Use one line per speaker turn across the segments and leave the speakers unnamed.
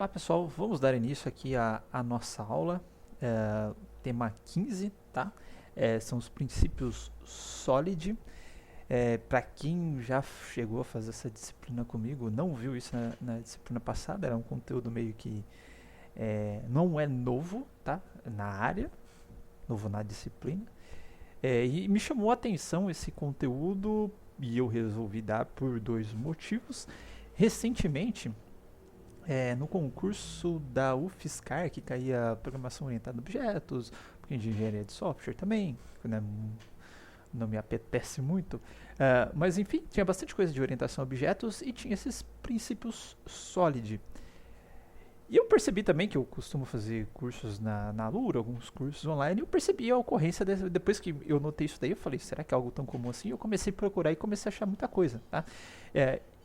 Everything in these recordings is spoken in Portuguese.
Olá pessoal, vamos dar início aqui à nossa aula, tema 15, tá? São os princípios SOLID. Para quem já chegou a fazer essa disciplina comigo, não viu isso na disciplina passada, era um conteúdo meio que não é novo, tá? Na área, novo na disciplina. E me chamou a atenção esse conteúdo e eu resolvi dar por dois motivos. Recentemente, no concurso da UFSCar, que caía Programação Orientada a Objetos, um pouquinho de Engenharia de Software também, né, não me apetece muito, mas enfim, tinha bastante coisa de orientação a objetos e tinha esses princípios SOLID. E eu percebi também que eu costumo fazer cursos na Alura, alguns cursos online, e eu percebi a ocorrência depois que eu notei isso daí, eu falei, será que é algo tão comum assim? Eu comecei a procurar e comecei a achar muita coisa, tá?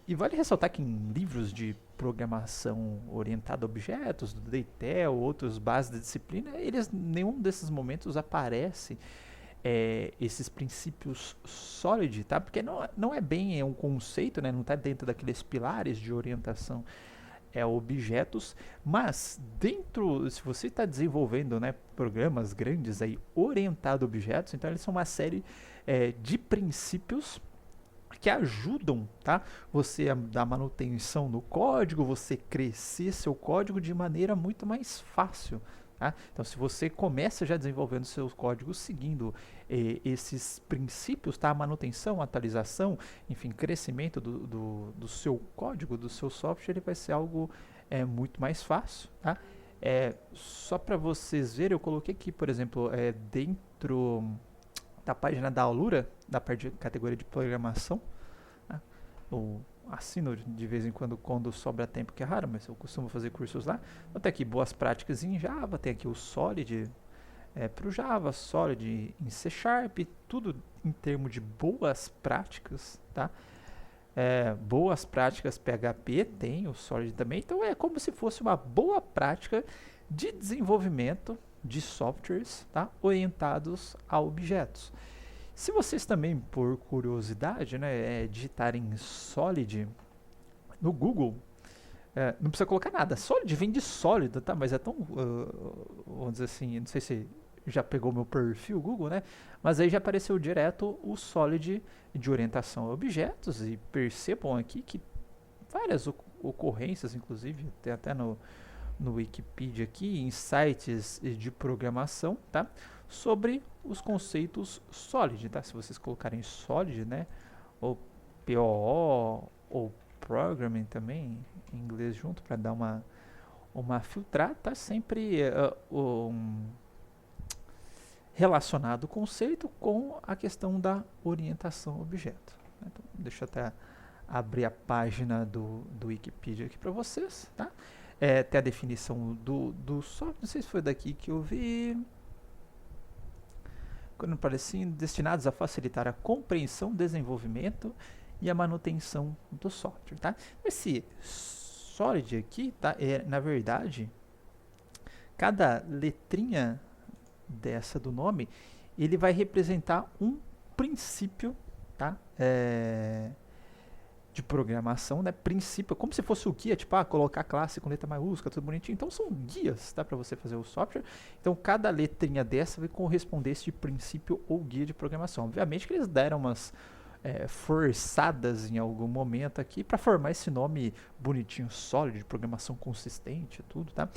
E vale ressaltar que em livros de programação orientada a objetos, do DEITEL, outros bases da disciplina, nenhum desses momentos aparece esses princípios SOLID, tá? Porque não é bem um conceito, né? Não está dentro daqueles pilares de orientação objetos, mas dentro, se você está desenvolvendo, né, programas grandes aí orientado a objetos, então eles são uma série de princípios que ajudam, tá? Você a dar manutenção no código, você crescer seu código de maneira muito mais fácil. Tá? Então, se você começa já desenvolvendo seus códigos seguindo esses princípios, tá? Manutenção, atualização, enfim, crescimento do seu código, do seu software, ele vai ser algo muito mais fácil. Tá? Só para vocês verem, eu coloquei aqui, por exemplo, dentro da página da Alura, da parte de categoria de programação, né? Eu assino de vez em quando sobra tempo, que é raro, mas eu costumo fazer cursos lá. Então tem aqui boas práticas em Java, tem aqui o Solid para o Java, Solid em C Sharp, tudo em termos de boas práticas, tá? Boas práticas PHP, tem o Solid também, então é como se fosse uma boa prática de desenvolvimento de softwares, tá? Orientados a objetos. Se vocês também, por curiosidade, né, digitarem Solid no Google, não precisa colocar nada. Solid vem de sólido, tá? Mas é tão, vamos dizer assim, não sei se já pegou meu perfil Google, né? Mas aí já apareceu direto o Solid de orientação a objetos, e percebam aqui que várias ocorrências, inclusive, tem até no Wikipedia aqui, em sites de programação, tá? Sobre os conceitos SOLID, tá? Se vocês colocarem SOLID, né? Ou POO, ou Programming também, em inglês junto, para dar uma filtrada, tá sempre relacionado o conceito com a questão da orientação ao objeto. Então, deixa eu até abrir a página do Wikipedia aqui para vocês, tá? Tem a definição do software, não sei se foi daqui que eu vi. Quando parecia destinados a facilitar a compreensão, desenvolvimento e a manutenção do software, tá? Esse Solid aqui, tá? Na verdade, cada letrinha dessa do nome, ele vai representar um princípio, tá? De programação, né? Princípio, como se fosse o guia, tipo, colocar classe com letra maiúscula, tudo bonitinho. Então são guias, tá? Para você fazer o software. Então cada letrinha dessa vai corresponder a esse princípio ou guia de programação. Obviamente que eles deram umas forçadas em algum momento aqui para formar esse nome bonitinho, sólido, de programação consistente, tudo, tá?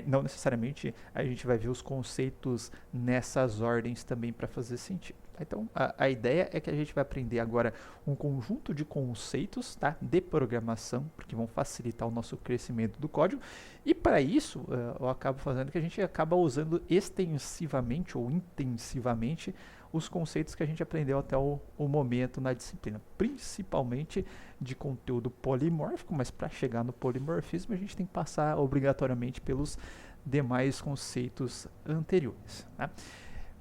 Não necessariamente a gente vai ver os conceitos nessas ordens também para fazer sentido. Tá? Então a ideia é que a gente vai aprender agora um conjunto de conceitos, tá? De programação, porque vão facilitar o nosso crescimento do código, e para isso eu acabo fazendo que a gente acaba usando extensivamente ou intensivamente os conceitos que a gente aprendeu até o momento na disciplina, principalmente de conteúdo polimórfico, mas para chegar no polimorfismo a gente tem que passar obrigatoriamente pelos demais conceitos anteriores. Né?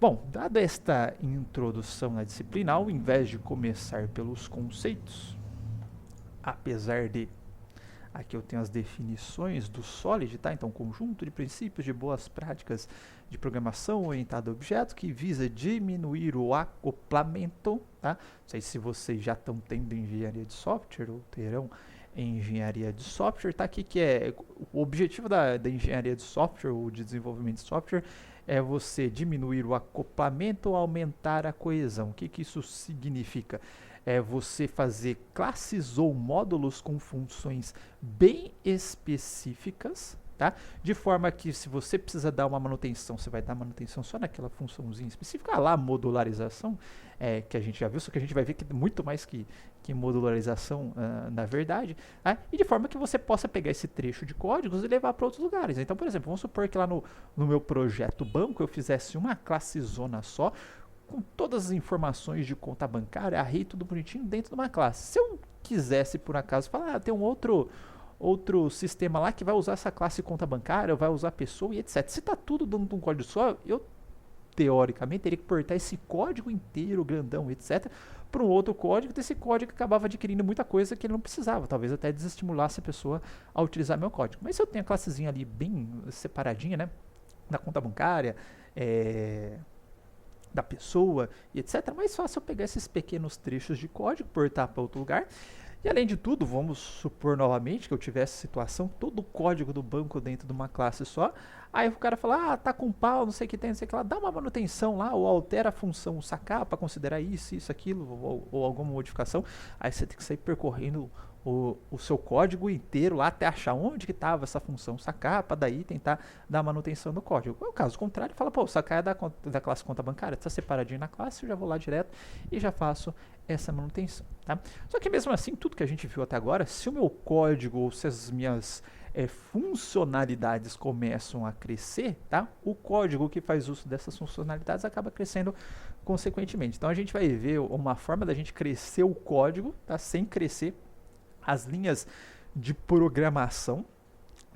Bom, dada esta introdução na disciplina, ao invés de começar pelos conceitos, apesar de aqui eu tenho as definições do SOLID, tá? Então, conjunto de princípios de boas práticas de programação orientada a objetos que visa diminuir o acoplamento, tá? Não sei se vocês já estão tendo engenharia de software ou terão engenharia de software, tá aqui que é o objetivo da engenharia de software ou de desenvolvimento de software é você diminuir o acoplamento ou aumentar a coesão. O que isso significa? É você fazer classes ou módulos com funções bem específicas, tá? De forma que se você precisa dar uma manutenção, você vai dar manutenção só naquela funçãozinha específica. Lá, modularização, que a gente já viu, só que a gente vai ver que muito mais que modularização, na verdade, tá? E de forma que você possa pegar esse trecho de códigos e levar para outros lugares. Então, por exemplo, vamos supor que lá no meu projeto banco eu fizesse uma classezona só, com todas as informações de conta bancária, array, tudo bonitinho dentro de uma classe. Se eu quisesse, por acaso, falar, tem um outro sistema lá que vai usar essa classe conta bancária, vai usar pessoa e etc. Se está tudo dentro de um código só, eu teoricamente teria que portar esse código inteiro, grandão, etc., para um outro código, desse código acabava adquirindo muita coisa que ele não precisava, talvez até desestimulasse a pessoa a utilizar meu código. Mas se eu tenho a classezinha ali bem separadinha, né, da conta bancária, da pessoa e etc., mais fácil eu pegar esses pequenos trechos de código, portar para outro lugar. E além de tudo, vamos supor novamente que eu tivesse situação, todo o código do banco dentro de uma classe só, aí o cara fala, tá com pau, não sei o que tem, não sei o que lá, dá uma manutenção lá, ou altera a função sacar para considerar isso, aquilo, ou alguma modificação, aí você tem que sair percorrendo o seu código inteiro lá até achar onde que estava essa função sacar, para daí tentar dar manutenção no código. No caso contrário, fala, sacar é da classe conta bancária, está separadinho na classe, eu já vou lá direto e já faço essa manutenção, tá? Só que mesmo assim, tudo que a gente viu até agora, se o meu código ou se as minhas funcionalidades começam a crescer, tá? O código que faz uso dessas funcionalidades acaba crescendo consequentemente. Então a gente vai ver uma forma da gente crescer o código, tá? Sem crescer as linhas de programação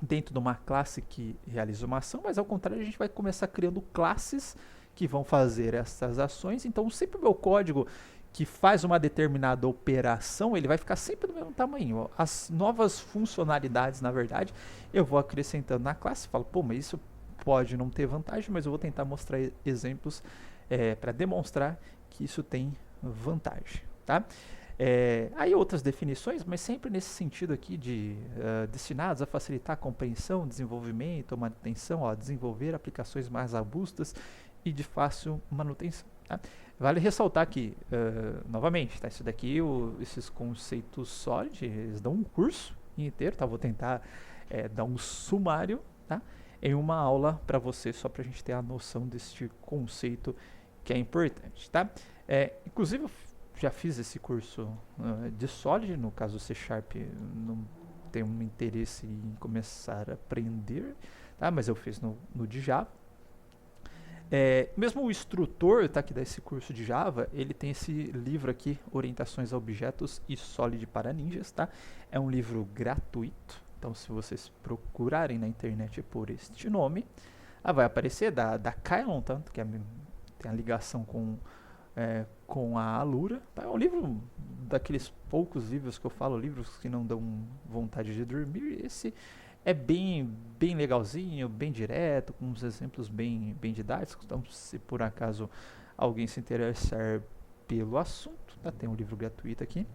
dentro de uma classe que realiza uma ação, mas ao contrário a gente vai começar criando classes que vão fazer essas ações. Então sempre o meu código que faz uma determinada operação, ele vai ficar sempre do mesmo tamanho. As novas funcionalidades, na verdade, eu vou acrescentando na classe. Falo, mas isso pode não ter vantagem, mas eu vou tentar mostrar exemplos para demonstrar que isso tem vantagem, tá? Aí outras definições, mas sempre nesse sentido aqui de destinados a facilitar a compreensão, desenvolvimento, manutenção, desenvolver aplicações mais robustas e de fácil manutenção. Tá? Vale ressaltar que, novamente, tá? Isso daqui, esses conceitos sólidos, eles dão um curso inteiro, tá? Vou tentar dar um sumário, tá? Em uma aula para você, só para a gente ter a noção deste conceito que é importante, tá? Inclusive, eu já fiz esse curso de Solid, no caso C Sharp não tenho um interesse em começar a aprender, tá? Mas eu fiz no de Java. Mesmo o instrutor, tá, que dá esse curso de Java, ele tem esse livro aqui, Orientações a Objetos e Solid para Ninjas, tá? É um livro gratuito, então se vocês procurarem na internet por este nome, vai aparecer da Kylon, tá? Que tem a ligação com a Alura, tá? É um livro daqueles poucos livros que eu falo, livros que não dão vontade de dormir. Esse é bem legalzinho, bem direto, com uns exemplos bem didáticos. Então, se por acaso alguém se interessar pelo assunto, tá? Tem um livro gratuito aqui.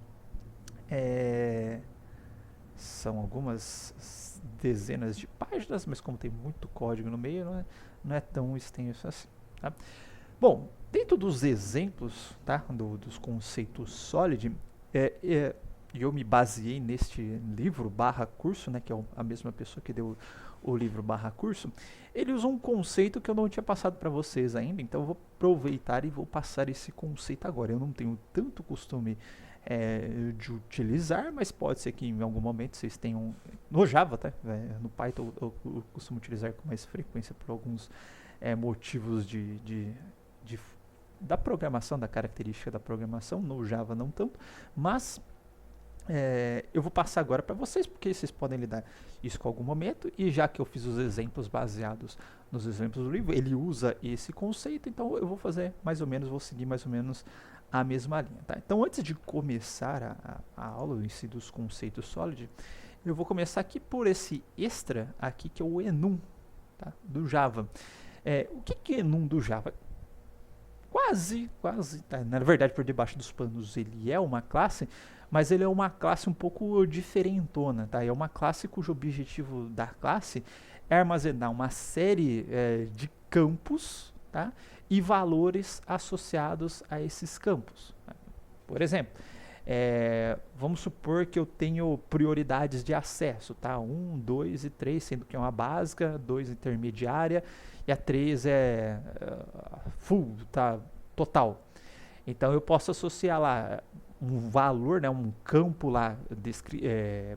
São algumas dezenas de páginas, mas como tem muito código no meio, não é tão extenso assim, tá? Bom, dentro dos exemplos, tá, dos conceitos Solid, eu me baseei neste livro /curso, né, que é a mesma pessoa que deu o livro /curso. Ele usa um conceito que eu não tinha passado para vocês ainda, então eu vou aproveitar e vou passar esse conceito agora. Eu não tenho tanto costume de utilizar, mas pode ser que em algum momento vocês tenham no Java, tá? No Python eu costumo utilizar com mais frequência por alguns motivos da programação, da característica da programação. No Java não tanto, mas eu vou passar agora para vocês, porque vocês podem lidar isso com algum momento, e já que eu fiz os exemplos baseados nos exemplos do livro, ele usa esse conceito, então eu vou fazer mais ou menos, vou seguir mais ou menos a mesma linha, tá? Então antes de começar a aula em si dos conceitos Solid, eu vou começar aqui por esse extra aqui, que é o enum, tá? Do Java. O que é enum do Java? Quase, tá? Na verdade, por debaixo dos panos ele é uma classe, mas ele é uma classe um pouco diferentona, tá? É uma classe cujo objetivo da classe é armazenar uma série de campos, tá? E valores associados a esses campos. Por exemplo, vamos supor que eu tenho prioridades de acesso, tá? 1, 2 e 3, sendo que é uma básica, 2 intermediária e a 3 é full, tá? Total. Então eu posso associar lá um valor, né, um campo lá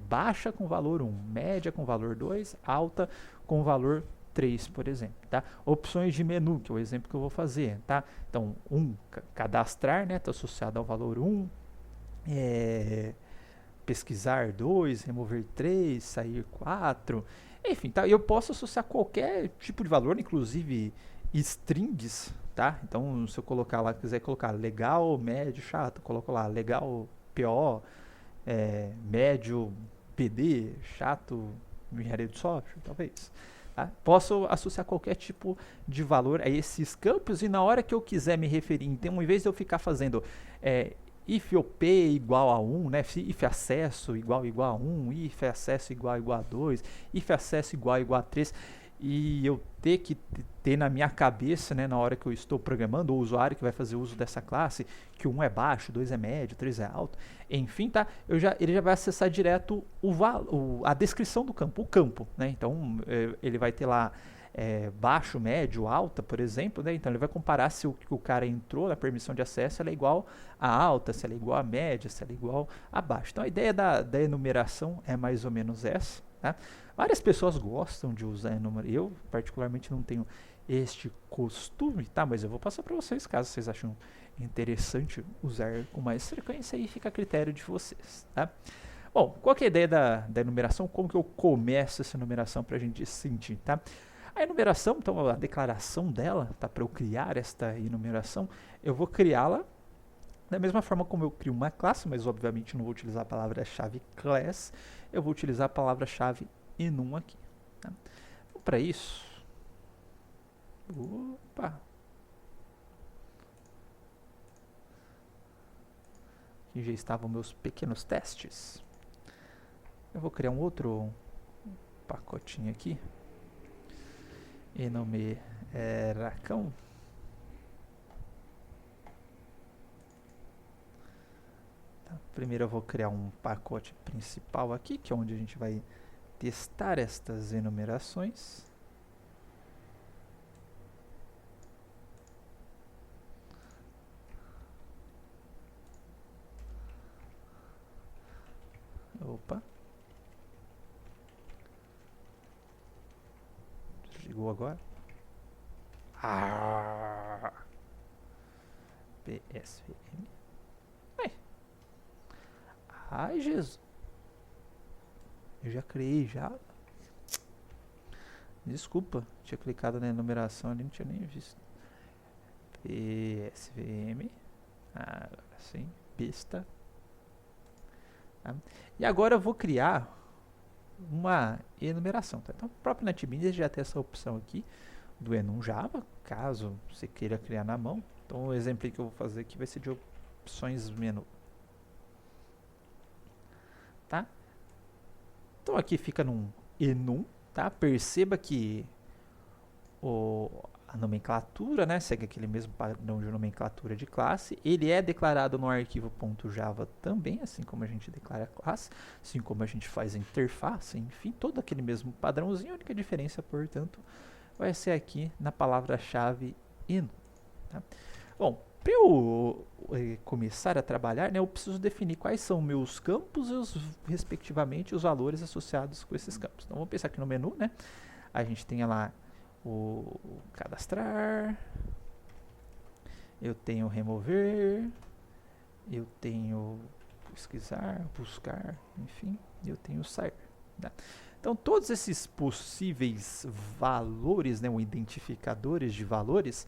baixa com valor 1, média com valor 2, alta com valor 3, por exemplo, tá? Opções de menu, que é o exemplo que eu vou fazer, tá? Então, cadastrar, né, está associado ao valor 1, pesquisar 2, remover 3, sair 4, enfim, tá? Eu posso associar qualquer tipo de valor, inclusive strings, tá? Então, se eu colocar lá, quiser colocar legal, médio, chato, coloco lá legal, PO, médio, PD, chato, engenharia de software, talvez. Tá? Posso associar qualquer tipo de valor a esses campos e na hora que eu quiser me referir, então, em vez de eu ficar fazendo if op igual a 1, né? If acesso igual a 1, if acesso igual a 2, if acesso igual a 3, e eu ter que ter na minha cabeça, né, na hora que eu estou programando, o usuário que vai fazer uso dessa classe, que 1 é baixo, 2 é médio, 3 é alto, enfim, tá? Ele já vai acessar direto a descrição do campo, o campo, né? Então, ele vai ter lá baixo, médio, alta, por exemplo, né? Então ele vai comparar se o que o cara entrou na permissão de acesso ela é igual a alta, se ela é igual a média, se ela é igual a baixa. Então a ideia da enumeração é mais ou menos essa, tá? Várias pessoas gostam de usar enumeração. Eu, particularmente, não tenho este costume, tá? Mas eu vou passar para vocês, caso vocês acham interessante usar com mais frequência, aí fica a critério de vocês, tá? Bom, qual que é a ideia da enumeração? Como que eu começo essa enumeração para a gente sentir, tá? A enumeração, então a declaração dela, tá? Para eu criar esta enumeração, eu vou criá-la da mesma forma como eu crio uma classe, mas obviamente não vou utilizar a palavra-chave class, eu vou utilizar a palavra-chave enum aqui. Tá? Então, para isso, aqui já estavam meus pequenos testes. Eu vou criar um outro pacotinho aqui. Enumeracão. Tá, primeiro eu vou criar um pacote principal aqui, que é onde a gente vai testar estas enumerações. Opa. Desligou agora. PSVM. Ai, Jesus. Eu já criei já. Desculpa, tinha clicado na enumeração ali, não tinha nem visto. PSVM. Agora sim, pista. Tá? E agora eu vou criar uma enumeração. Tá? Então, o próprio NetBeans já tem essa opção aqui do enum Java, caso você queira criar na mão. Então, o exemplo que eu vou fazer aqui vai ser de opções menu. Tá? Então, aqui fica num enum, tá? Perceba que a nomenclatura, né, segue aquele mesmo padrão de nomenclatura de classe. Ele é declarado no arquivo .java também, assim como a gente declara a classe, assim como a gente faz a interface, enfim, todo aquele mesmo padrãozinho. A única diferença, portanto, vai ser aqui na palavra-chave enum. Tá? Bom, para eu começar a trabalhar, né, eu preciso definir quais são meus campos e, respectivamente, os valores associados com esses campos. Então, vamos pensar aqui no menu, né? A gente tem lá o cadastrar, eu tenho remover, eu tenho pesquisar, buscar, enfim, eu tenho sair. Tá? Então, todos esses possíveis valores, né, ou identificadores de valores,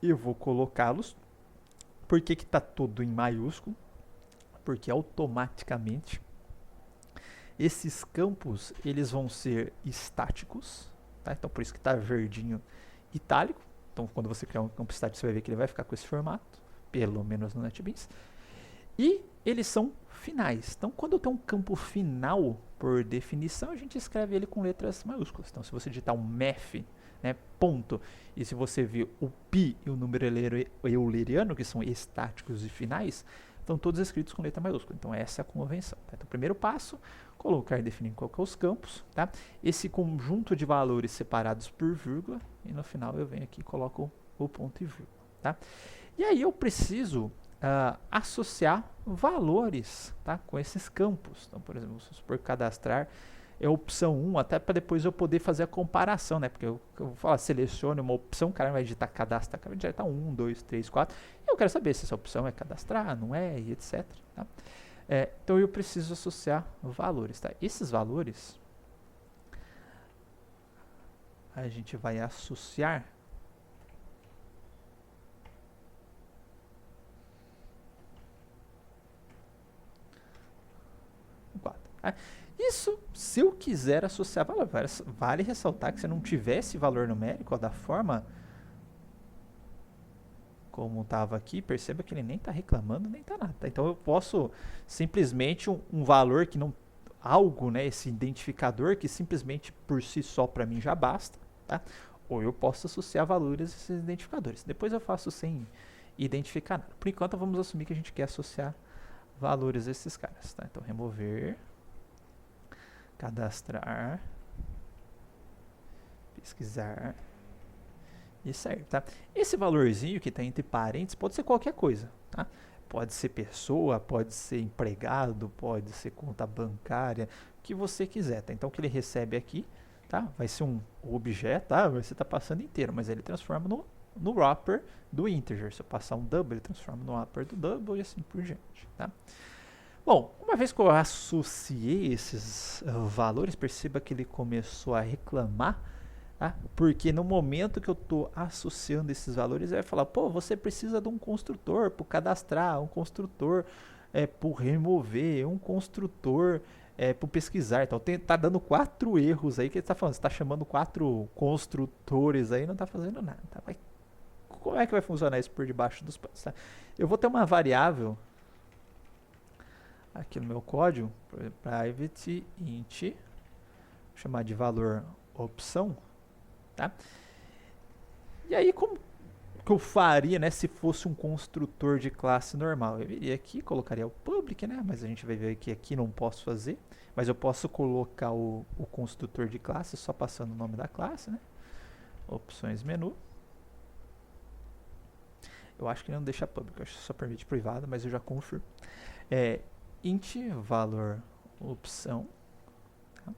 eu vou colocá-los. Por que está tudo em maiúsculo? Porque automaticamente esses campos eles vão ser estáticos. Tá? Então, por isso que está verdinho itálico. Então, quando você criar um campo estático, você vai ver que ele vai ficar com esse formato, pelo menos no NetBeans. E eles são finais. Então, quando eu tenho um campo final, por definição, a gente escreve ele com letras maiúsculas. Então, se você digitar um math, né, ponto, e se você ver o pi e o número euleriano, que são estáticos e finais, estão todos escritos com letra maiúscula. Então, essa é a convenção. Tá? Então, primeiro passo, colocar e definir qual que é os campos. Tá? Esse conjunto de valores separados por vírgula, e no final eu venho aqui e coloco o ponto e vírgula. Tá? E aí eu preciso associar valores, tá, com esses campos. Então, por exemplo, se for cadastrar, é a opção 1, até para depois eu poder fazer a comparação, né? Porque eu vou falar, selecione uma opção, o cara vai digitar cadastrar, o cara vai digitar 1, 2, 3, 4, e eu quero saber se essa opção é cadastrar, não é, e etc. Tá? Então eu preciso associar valores, tá? Esses valores a gente vai associar isso, se eu quiser associar valor, vale ressaltar que se eu não tivesse valor numérico, ó, da forma como estava aqui, perceba que ele nem está reclamando, nem está nada. Tá? Então eu posso simplesmente um valor que não, algo, né, esse identificador que simplesmente por si só para mim já basta, tá? Ou eu posso associar valores a esses identificadores. Depois eu faço sem identificar nada. Por enquanto vamos assumir que a gente quer associar valores a esses caras, tá? Então remover, cadastrar, pesquisar e serve, tá? Esse valorzinho que está entre parênteses pode ser qualquer coisa, tá? Pode ser pessoa, pode ser empregado, pode ser conta bancária, o que você quiser, tá? Então o que ele recebe aqui, tá? Vai ser um objeto, tá? Você está passando inteiro, mas ele transforma no wrapper do integer. Se eu passar um double, ele transforma no wrapper do double e assim por diante, tá? Bom, uma vez que eu associei esses valores, perceba que ele começou a reclamar, tá? Porque no momento que eu estou associando esses valores, ele vai falar, pô, você precisa de um construtor para cadastrar, um construtor para remover, um construtor para pesquisar. Então tá dando 4 erros aí que ele está falando. Você está chamando 4 construtores aí, não está fazendo nada. Tá? Como é que vai funcionar isso por debaixo dos panos? Tá? Eu vou ter uma variável aqui no meu código, private int, vou chamar de valor opção, tá? E aí como que eu faria, né, se fosse um construtor de classe normal? Eu viria aqui, colocaria o public, né, mas a gente vai ver que aqui não posso fazer, mas eu posso colocar o construtor de classe só passando o nome da classe, né? Opções menu. Eu acho que não deixa public, eu acho que só permite privado, mas eu já confirmo. Int valor opção, tá?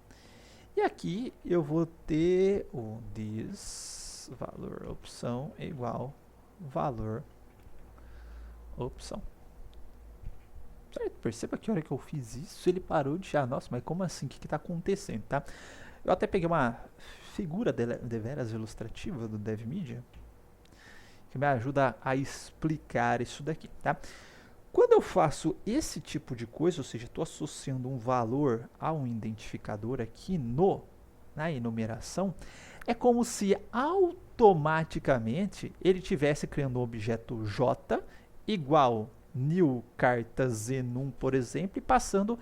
E aqui eu vou ter o this valor opção é igual valor opção, certo? Perceba que a hora que eu fiz isso ele parou de nossa, mas como assim, o que está acontecendo, tá? Eu até peguei uma figura deveras ilustrativa do DevMedia que me ajuda a explicar isso daqui, tá? Quando eu faço esse tipo de coisa, ou seja, estou associando um valor a um identificador aqui na enumeração, é como se automaticamente ele estivesse criando um objeto J igual new carta zenum, por exemplo, e passando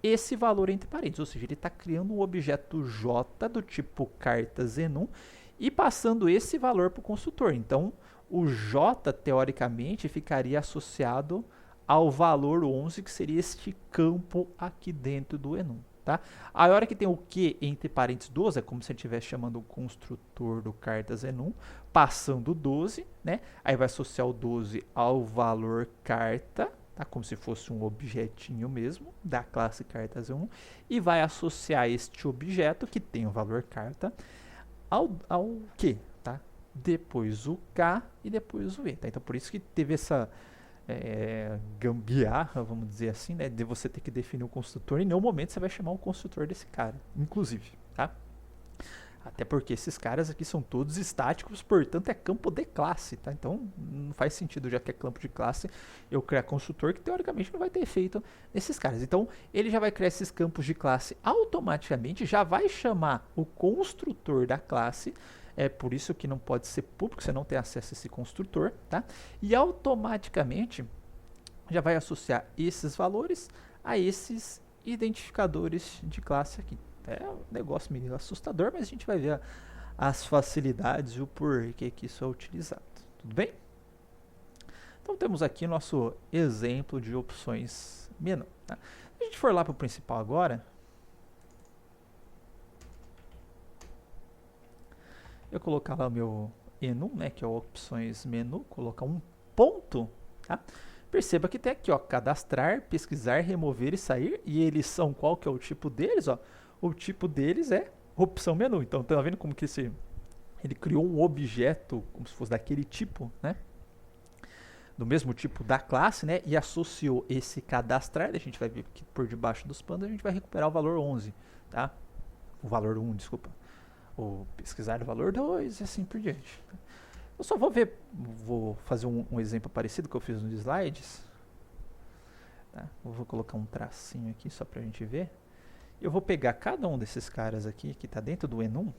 esse valor entre parênteses, ou seja, ele está criando um objeto J do tipo carta zenum e passando esse valor para o construtor. Então, o J, teoricamente, ficaria associado ao valor 11, que seria este campo aqui dentro do enum, tá? A hora que tem o Q entre parênteses 12, é como se eu estivesse chamando o construtor do cartas enum, passando 12, né? Aí vai associar o 12 ao valor carta, tá? Como se fosse um objetinho mesmo, da classe cartas enum, e vai associar este objeto, que tem o valor carta, ao Q, tá? Depois o K e depois o E, tá? Então, por isso que teve essa gambiarra, vamos dizer assim, né, de você ter que definir um construtor. Em nenhum momento você vai chamar um construtor desse cara, inclusive, tá? Até porque esses caras aqui são todos estáticos, portanto é campo de classe, tá? Então não faz sentido, já que é campo de classe, eu criar construtor que teoricamente não vai ter efeito nesses caras. Então ele já vai criar esses campos de classe automaticamente, já vai chamar o construtor da classe. É por isso que não pode ser público, você não tem acesso a esse construtor, tá? E automaticamente já vai associar esses valores a esses identificadores de classe aqui. É um negócio meio assustador, mas a gente vai ver as facilidades e o porquê que isso é utilizado. Tudo bem? Então temos aqui nosso exemplo de opções menu. Tá? Se a gente for lá para o principal agora, eu colocar lá o meu enum, né, que é o opções menu, colocar um ponto, tá? Perceba que tem aqui, ó, cadastrar, pesquisar, remover e sair, e eles são, qual que é o tipo deles, ó? O tipo deles é opção menu. Então, tá vendo como que ele criou um objeto como se fosse daquele tipo, né? Do mesmo tipo da classe, né? E associou esse cadastrar, a gente vai ver que por debaixo dos panos a gente vai recuperar o valor 11, tá? O valor 1, desculpa. Ou pesquisar o valor 2 e assim por diante. Eu só vou fazer um exemplo parecido que eu fiz nos slides. Tá? Eu vou colocar um tracinho aqui só pra gente ver. Eu vou pegar cada um desses caras aqui que está dentro do enum.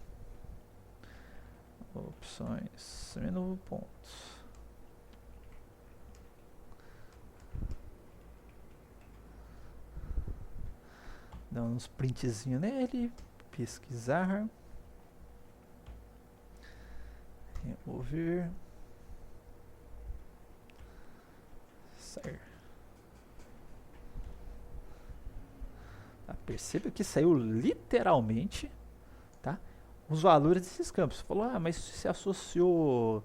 Opções, menu, pontos. Dá uns printzinhos nele. Pesquisar. Remover. Sair. Tá? Perceba que saiu literalmente, tá? Os valores desses campos. Você falou, mas você associou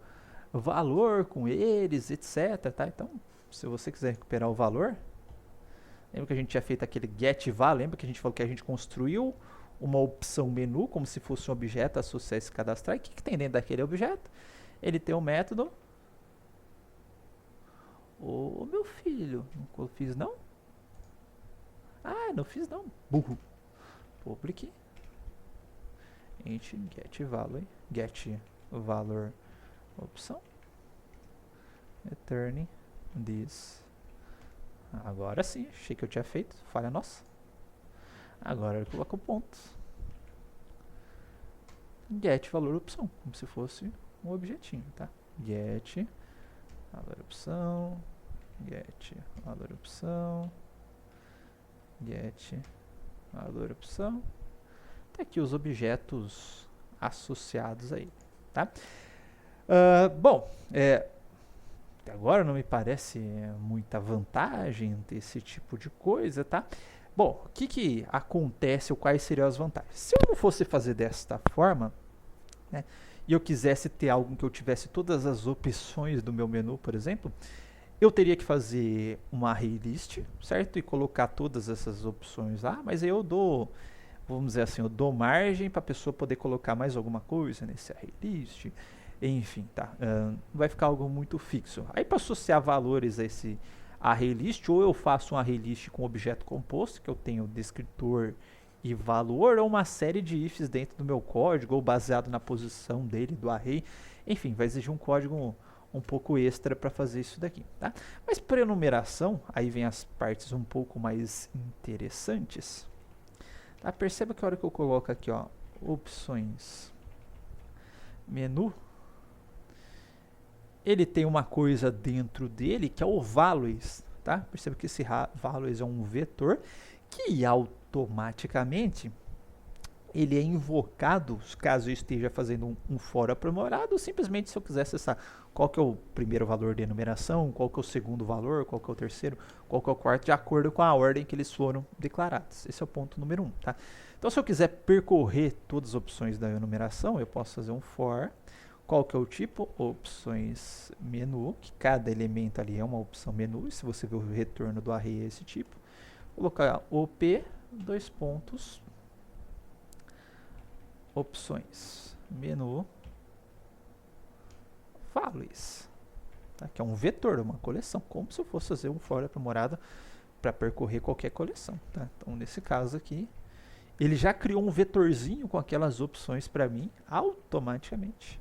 valor com eles, etc. Tá? Então, se você quiser recuperar o valor, lembra que a gente tinha feito aquele getVal? Lembra que a gente falou que a gente construiu uma opção menu como se fosse um objeto associar esse cadastrar? E o que tem dentro daquele objeto? Ele tem um método. Ô, meu filho, não fiz não? Ah, não fiz não. Burro. Public int getValor opção return this. Agora sim, achei que eu tinha feito, falha nossa. Agora eu coloco o ponto. Get valor opção, como se fosse um objetinho, tá? Get valor opção, get valor opção, get valor opção. Tem aqui os objetos associados aí, tá? Bom, agora não me parece muita vantagem ter esse tipo de coisa, tá? Bom, o que acontece ou quais seriam as vantagens? Se eu não fosse fazer desta forma, né, e eu quisesse ter algo que eu tivesse todas as opções do meu menu, por exemplo, eu teria que fazer uma array list, certo? E colocar todas essas opções lá, mas aí eu dou, vamos dizer assim, eu dou margem para a pessoa poder colocar mais alguma coisa nesse array list. Enfim, tá? Vai ficar algo muito fixo. Aí para associar valores a esse array list, ou eu faço um array list com objeto composto, que eu tenho descritor e valor, ou uma série de ifs dentro do meu código, ou baseado na posição dele, do array. Enfim, vai exigir um código um pouco extra para fazer isso daqui, tá? Mas para enumeração, aí vem as partes um pouco mais interessantes. Tá? Perceba que a hora que eu coloco aqui, ó, opções, menu, ele tem uma coisa dentro dele que é o values, tá? Perceba que esse values é um vetor que automaticamente ele é invocado caso eu esteja fazendo um for aprimorado, ou simplesmente se eu quiser acessar qual que é o primeiro valor de enumeração, qual que é o segundo valor, qual que é o terceiro, qual que é o quarto, de acordo com a ordem que eles foram declarados. Esse é o ponto número 1, tá? Então, se eu quiser percorrer todas as opções da enumeração, eu posso fazer um for. Qual que é o tipo? Opções menu, que cada elemento ali é uma opção menu, e se você ver o retorno do array é esse tipo. Vou colocar op, dois pontos, opções, menu, values, tá? Que é um vetor, uma coleção, como se eu fosse fazer um for aprimorado para percorrer qualquer coleção, tá? Então, nesse caso aqui, ele já criou um vetorzinho com aquelas opções para mim, automaticamente.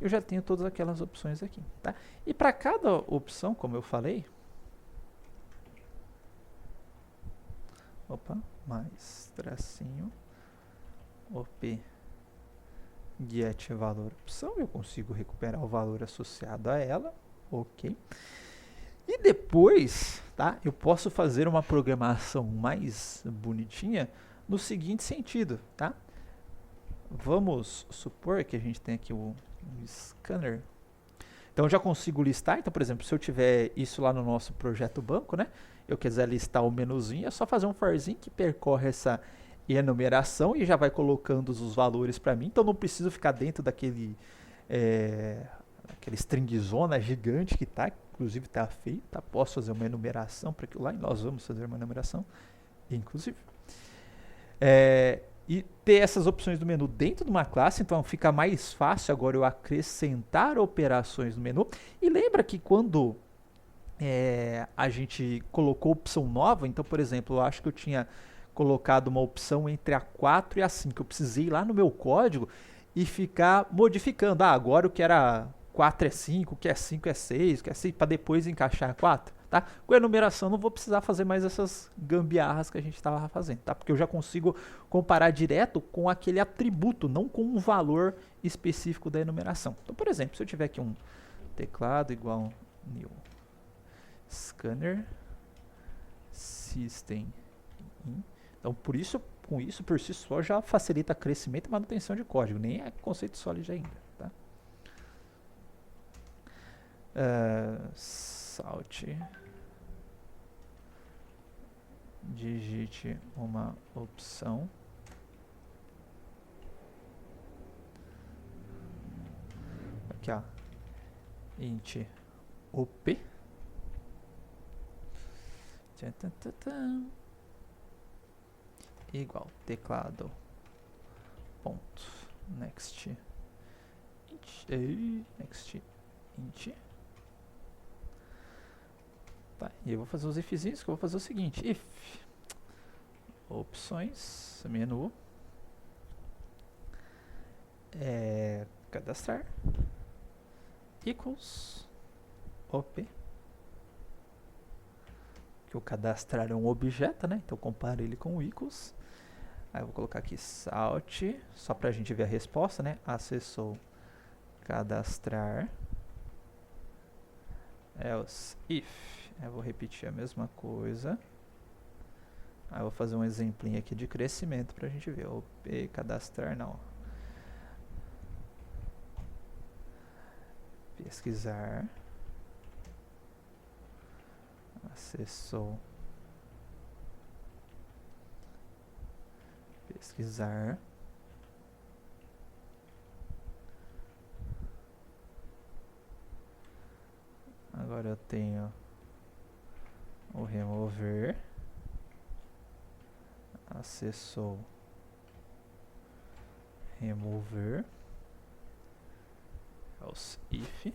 Eu já tenho todas aquelas opções aqui, tá? E para cada opção, como eu falei, mais tracinho, op get valor opção, eu consigo recuperar o valor associado a ela, ok? E depois, tá? Eu posso fazer uma programação mais bonitinha no seguinte sentido, tá? Vamos supor que a gente tem aqui um scanner. Então eu já consigo listar. Então, por exemplo, se eu tiver isso lá no nosso projeto banco, né? Eu quiser listar o menuzinho, é só fazer um forzinho que percorre essa enumeração e já vai colocando os valores para mim. Então não preciso ficar dentro daquele aquele string zona gigante que tá, inclusive tá feio, tá? Posso fazer uma enumeração para aquilo lá e nós vamos fazer uma enumeração, inclusive. E ter essas opções do menu dentro de uma classe, então fica mais fácil agora eu acrescentar operações no menu. E lembra que quando a gente colocou opção nova, então, por exemplo, eu acho que eu tinha colocado uma opção entre a 4 e a 5. Eu precisei ir lá no meu código e ficar modificando. Ah, agora o que era 4 é 5, o que é 5 é 6, o que é 6, para depois encaixar 4. Tá? Com a enumeração não vou precisar fazer mais essas gambiarras que a gente estava fazendo, tá? Porque eu já consigo comparar direto com aquele atributo, não com um valor específico da enumeração. Então, por exemplo, se eu tiver aqui um teclado igual new scanner system in, então com isso por si só já facilita crescimento e manutenção de código, nem é conceito sólido ainda, tá? Salt, digite uma opção, aqui ó, int op, igual teclado ponto next int. Tá, e eu vou fazer os ifzinhos, que eu vou fazer o seguinte: if opções menu cadastrar equals op, que o cadastrar é um objeto, né? Então compara ele com o equals. Aí eu vou colocar aqui salt, só pra gente ver a resposta, né? Acessou cadastrar else if. Eu vou repetir a mesma coisa. Aí eu vou fazer um exemplinho aqui de crescimento pra gente ver. Op, cadastrar não. Pesquisar. Acessou. Pesquisar. Agora eu tenho o remover. Acessou. Remover. Else if.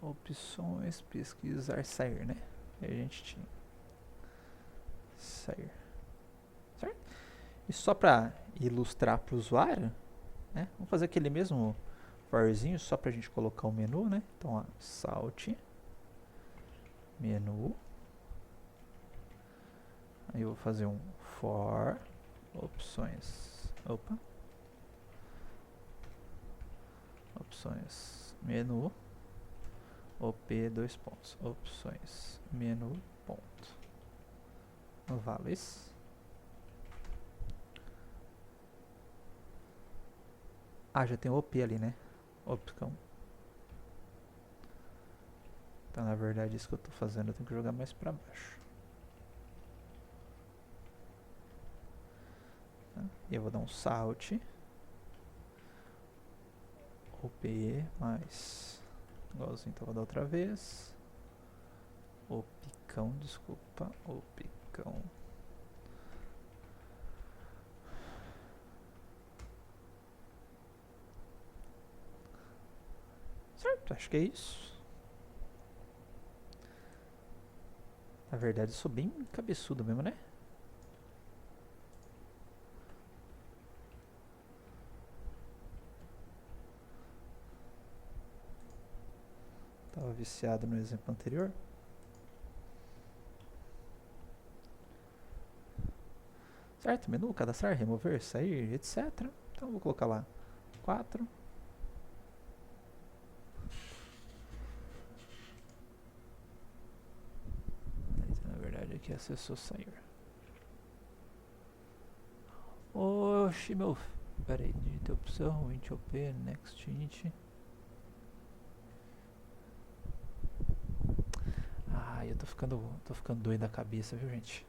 Opções, pesquisar, sair, né? E a gente tinha sair, certo? E só para ilustrar para o usuário, né? Vamos fazer aquele mesmo forzinho só para a gente colocar o menu, né? Então, ó, salt menu. Aí eu vou fazer um for opções. Opa. Opções menu. op dois pontos. Opções menu ponto. Vales. Ah, já tem o op ali, né? Opção. Então, na verdade, isso que eu tô fazendo, eu tenho que jogar mais pra baixo. E eu vou dar um salt. op mais igualzinho, então vou dar outra vez. Opicão, desculpa. Opicão. Certo, acho que é isso. Na verdade, eu sou bem cabeçudo mesmo, né? Tava viciado no exemplo anterior. certo? Menu, cadastrar, remover, sair, etc. Então vou colocar lá 4. Na verdade aqui é acessou sair. Oxi, meu. Pera aí, digita opção, int op, next int. Eu tô ficando doido da cabeça, viu, gente?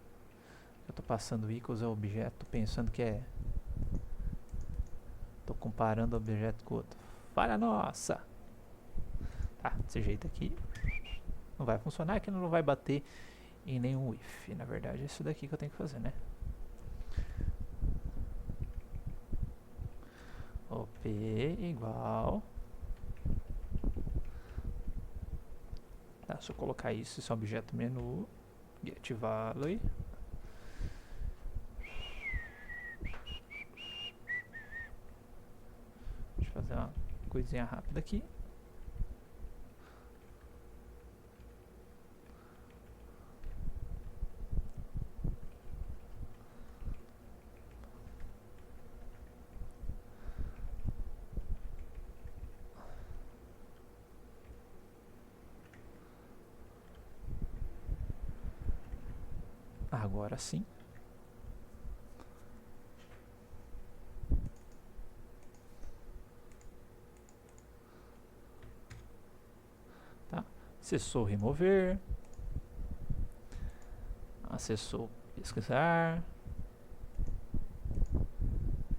Eu tô passando equals ao objeto, pensando que é... Tô comparando o objeto com o outro. Falha nossa! Tá, desse jeito aqui. Não vai funcionar, que não vai bater em nenhum if. Na verdade, é isso daqui que eu tenho que fazer, né? op igual... Tá, se eu colocar isso, esse é um objeto menu, get value. Deixa eu fazer uma coisinha rápida aqui. Agora sim. Tá. Acessou remover. Acessou pesquisar.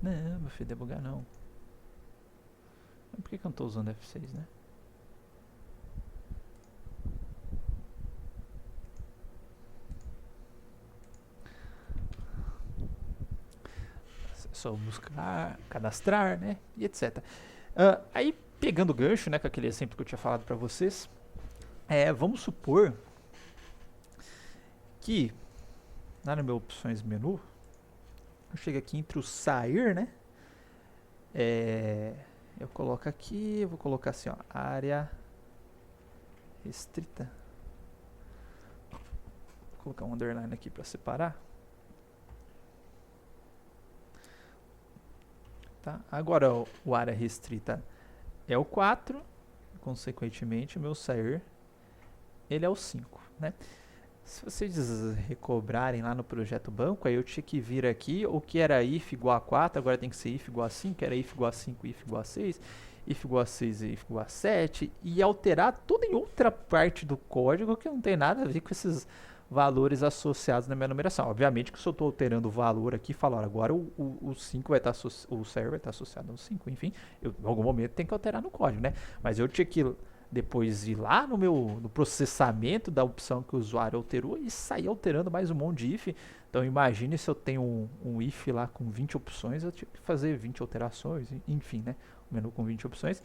Não, meu filho, debugar não. Por que eu não estou usando F6, né? Só buscar, cadastrar, né, e etc. Aí, pegando o gancho, né, com aquele exemplo que eu tinha falado para vocês, vamos supor que, lá no meu opções menu, eu chego aqui entre o sair, né, eu coloco aqui, eu vou colocar assim, ó, área restrita. Vou colocar um underline aqui para separar. Tá? Agora o área restrita é o 4, consequentemente o meu sair ele é o 5, né? Se vocês recobrarem lá no projeto banco, aí eu tinha que vir aqui, o que era if igual a 4, agora tem que ser if igual a 5, era if igual a 5, if igual a 6, if igual a 6 e if igual a 7, e alterar tudo em outra parte do código que não tem nada a ver com esses valores associados na minha numeração. Obviamente que se eu estou alterando o valor aqui, falar agora o 5 vai estar o server vai estar associado ao 5, enfim, em algum momento tem que alterar no código, né? Mas eu tinha que depois ir lá no processamento da opção que o usuário alterou e sair alterando mais um monte de if. Então imagine se eu tenho um if lá com 20 opções, eu tive que fazer 20 alterações, enfim, né? Um menu com 20 opções.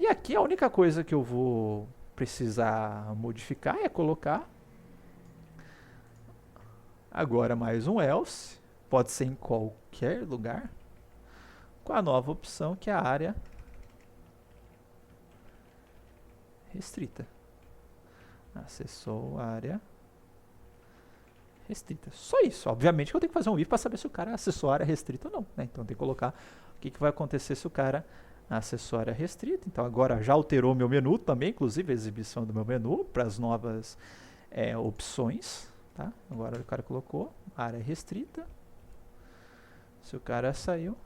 E aqui a única coisa que eu vou precisar modificar é colocar agora mais um else, pode ser em qualquer lugar, com a nova opção que é a área restrita. Acessou a área restrita. Só isso. Obviamente que eu tenho que fazer um if para saber se o cara acessou a área restrita ou não, né? Então tem que colocar o que vai acontecer se o cara acessou a área restrita. Então agora já alterou meu menu também, inclusive a exibição do meu menu para as novas opções. Tá? Agora o cara colocou área restrita. Se o cara saiu,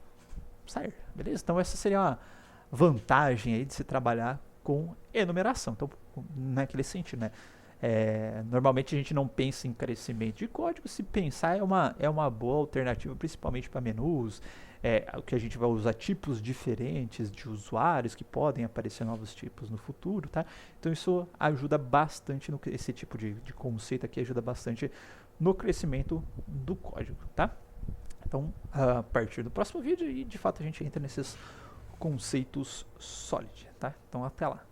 sair. Beleza? Então essa seria uma vantagem aí de se trabalhar com enumeração. Então, naquele sentido, né? Normalmente a gente não pensa em crescimento de código, se pensar é uma boa alternativa, principalmente para menus, o que a gente vai usar tipos diferentes de usuários, que podem aparecer novos tipos no futuro, tá? Então isso ajuda bastante, esse tipo de conceito aqui ajuda bastante no crescimento do código, tá? Então, a partir do próximo vídeo, e de fato a gente entra nesses conceitos sólidos, tá? Então até lá.